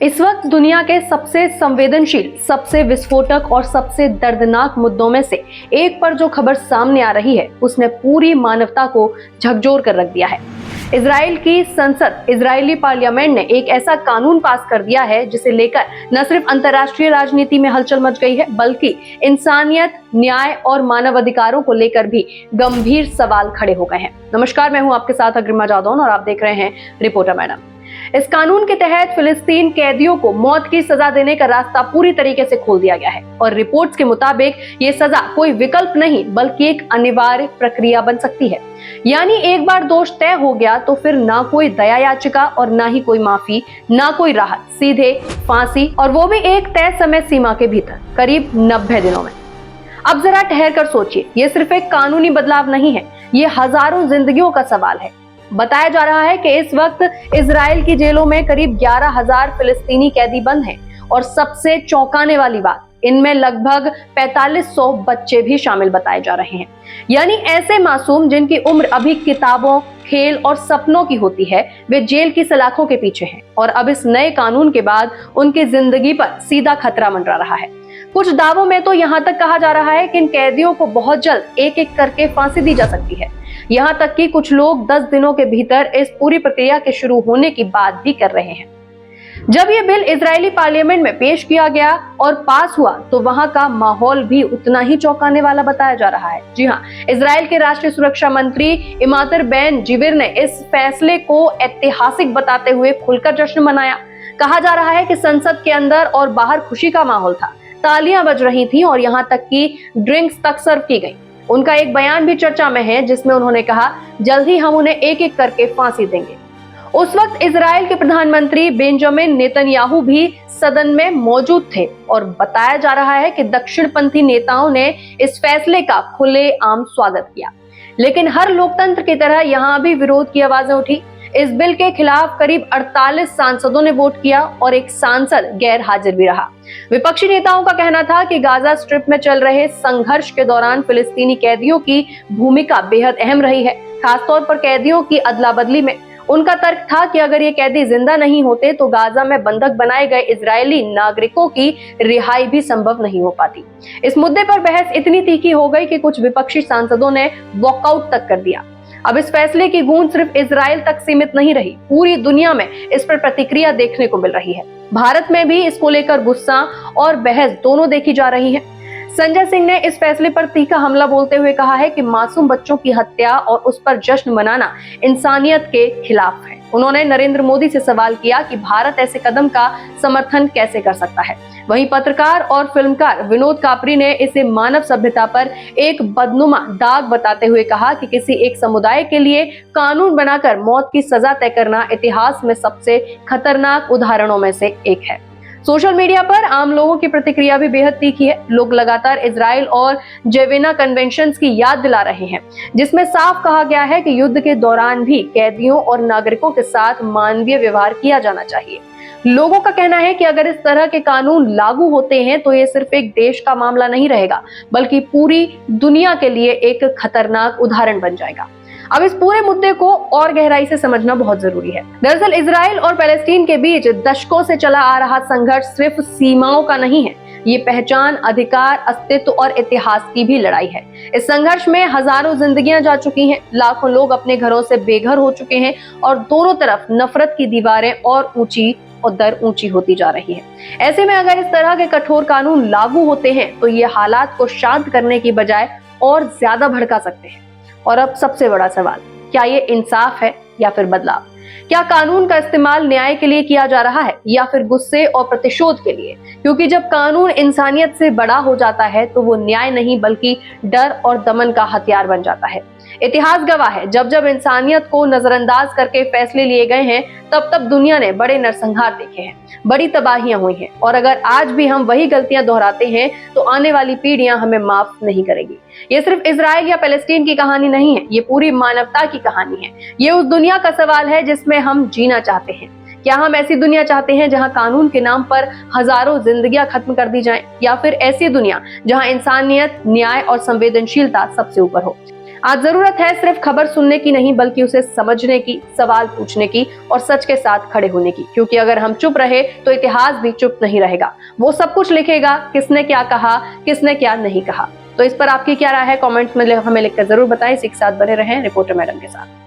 इस वक्त दुनिया के सबसे संवेदनशील, सबसे विस्फोटक और सबसे दर्दनाक मुद्दों में से एक पर जो खबर सामने आ रही है, उसने पूरी मानवता को झकझोर कर रख दिया है। इजराइल की संसद, इजरायली पार्लियामेंट ने एक ऐसा कानून पास कर दिया है जिसे लेकर न सिर्फ अंतर्राष्ट्रीय राजनीति में हलचल मच गई है, बल्कि इंसानियत, न्याय और मानव अधिकारों को लेकर भी गंभीर सवाल खड़े हो गए हैं। नमस्कार, मैं हूं आपके साथ अग्रिमा जादौन और आप देख रहे हैं रिपोर्टर मैडम। इस कानून के तहत फिलिस्तीन कैदियों को मौत की सजा देने का रास्ता पूरी तरीके से खोल दिया गया है और रिपोर्ट्स के मुताबिक ये सजा कोई विकल्प नहीं बल्कि एक अनिवार्य प्रक्रिया बन सकती है। यानी एक बार दोष तय हो गया तो फिर ना कोई दया याचिका और ना ही कोई माफी, ना कोई राहत, सीधे फांसी, और वो भी एक तय समय सीमा के भीतर, करीब 90 दिनों में। अब जरा ठहर कर सोचिए, ये सिर्फ एक कानूनी बदलाव नहीं है, ये हजारों जिंदगियों का सवाल है। बताया जा रहा है कि इस वक्त इजराइल की जेलों में करीब 11,000 फिलिस्तीनी कैदी बंद हैं और सबसे चौंकाने वाली बात, इनमें लगभग 4500 बच्चे भी शामिल बताए जा रहे हैं। यानी ऐसे मासूम जिनकी उम्र अभी किताबों, खेल और सपनों की होती है, वे जेल की सलाखों के पीछे हैं और अब इस नए कानून के बाद उनकी जिंदगी पर सीधा खतरा मंडरा रहा है। कुछ दावों में तो यहाँ तक कहा जा रहा है कि इन कैदियों को बहुत जल्द एक एक करके फांसी दी जा सकती है। यहाँ तक कि कुछ लोग 10 दिनों के भीतर इस पूरी प्रक्रिया के शुरू होने की बात भी कर रहे हैं। जब ये बिल इजरायली पार्लियामेंट में पेश किया गया और पास हुआ तो वहां का माहौल भी उतना ही चौंकाने वाला बताया जा रहा है। जी हाँ, इजराइल के राष्ट्रीय सुरक्षा मंत्री इमातर बेन जिविर ने इस फैसले को ऐतिहासिक बताते हुए खुलकर जश्न मनाया। कहा जा रहा है कि संसद के अंदर और बाहर खुशी का माहौल था, तालियां बज रही थी और यहाँ तक कि ड्रिंक्स तक सर्व की गई। उनका एक बयान भी चर्चा में है जिसमें उन्होंने कहा, जल्द ही हम उन्हें एक एक करके फांसी देंगे। उस वक्त इजराइल के प्रधानमंत्री बेंजामिन नेतन्याहू भी सदन में मौजूद थे और बताया जा रहा है कि दक्षिणपंथी नेताओं ने इस फैसले का खुलेआम स्वागत किया। लेकिन हर लोकतंत्र की तरह यहाँ भी विरोध की आवाजें उठी। इस बिल के खिलाफ करीब 48 सांसदों ने वोट किया और एक सांसद गैर हाजिर भी रहा। विपक्षी नेताओं का कहना था कि गाजा स्ट्रिप में चल रहे संघर्ष के दौरान फिलिस्तीनी कैदियों की भूमिका बेहद अहम रही है, खासतौर पर कैदियों की अदला बदली में। उनका तर्क था कि अगर ये कैदी जिंदा नहीं होते तो गाजा में बंधक बनाए गए इजरायली नागरिकों की रिहाई भी संभव नहीं हो पाती। इस मुद्दे पर बहस इतनी तीखी हो गई कि कुछ विपक्षी सांसदों ने वॉकआउट तक कर दिया। अब इस फैसले की गूंज सिर्फ इजराइल तक सीमित नहीं रही, पूरी दुनिया में इस पर प्रतिक्रिया देखने को मिल रही है। भारत में भी इसको लेकर गुस्सा और बहस दोनों देखी जा रही है। संजय सिंह ने इस फैसले पर तीखा हमला बोलते हुए कहा है कि मासूम बच्चों की हत्या और उस पर जश्न मनाना इंसानियत के खिलाफ है। उन्होंने नरेंद्र मोदी से सवाल किया कि भारत ऐसे कदम का समर्थन कैसे कर सकता है। वहीं पत्रकार और फिल्मकार विनोद कापरी ने इसे मानव सभ्यता पर एक बदनुमा दाग बताते हुए कहा कि किसी एक समुदाय के लिए कानून बनाकर मौत की सजा तय करना इतिहास में सबसे खतरनाक उदाहरणों में से एक है। सोशल मीडिया पर आम लोगों की प्रतिक्रिया भी बेहद तीखी है। लोग लगातार इजराइल और जेवेना कन्वेंशंस की याद दिला रहे हैं, जिसमें साफ कहा गया है कि युद्ध के दौरान भी कैदियों और नागरिकों के साथ मानवीय व्यवहार किया जाना चाहिए। लोगों का कहना है कि अगर इस तरह के कानून लागू होते हैं तो ये सिर्फ एक देश का मामला नहीं रहेगा, बल्कि पूरी दुनिया के लिए एक खतरनाक उदाहरण बन जाएगा। अब इस पूरे मुद्दे को और गहराई से समझना बहुत जरूरी है। दरअसल इजराइल और पैलेस्टीन के बीच दशकों से चला आ रहा संघर्ष सिर्फ सीमाओं का नहीं है, ये पहचान, अधिकार, अस्तित्व और इतिहास की भी लड़ाई है। इस संघर्ष में हजारों जिंदगियां जा चुकी हैं, लाखों लोग अपने घरों से बेघर हो चुके हैं और दोनों तरफ नफरत की दीवारें और ऊंची और दर ऊंची होती जा रही है। ऐसे में अगर इस तरह के कठोर कानून लागू होते हैं तो ये हालात को शांत करने की बजाय और ज्यादा भड़का सकते हैं। और अब सबसे बड़ा सवाल, क्या ये इंसाफ है या फिर बदलाव? क्या कानून का इस्तेमाल न्याय के लिए किया जा रहा है या फिर गुस्से और प्रतिशोध के लिए? क्योंकि जब कानून इंसानियत से बड़ा हो जाता है तो वो न्याय नहीं बल्कि डर और दमन का हथियार बन जाता है। इतिहास गवाह है, जब जब इंसानियत को नजरअंदाज करके फैसले लिए गए हैं तब तब दुनिया ने बड़े नरसंहार देखे हैं, बड़ी तबाहियां हुई हैं। और अगर आज भी हम वही गलतियां दोहराते हैं तो आने वाली पीढ़ियां हमें माफ नहीं करेगी। ये सिर्फ इजराइल या पैलेस्टीन की कहानी नहीं है, ये पूरी मानवता की कहानी है। ये उस दुनिया का सवाल है जिसमें हम जीना चाहते हैं। क्या हम ऐसी दुनिया चाहते हैं जहां कानून के नाम पर हजारों जिंदगियां खत्म कर दी जाएं, या फिर ऐसी दुनिया जहां इंसानियत, न्याय और संवेदनशीलता सबसे ऊपर हो? आज जरूरत है सिर्फ खबर सुनने की नहीं, बल्कि उसे समझने की, सवाल पूछने की और सच के साथ खड़े होने की। क्योंकि अगर हम चुप रहे तो इतिहास भी चुप नहीं रहेगा। वो सब कुछ लिखेगा, किसने क्या कहा, किसने क्या नहीं कहा। तो इस पर आपकी क्या राय है, कमेंट्स में हमें लिखकर जरूर बताएं। इसी के साथ बने रहें रिपोर्टर मैडम के साथ।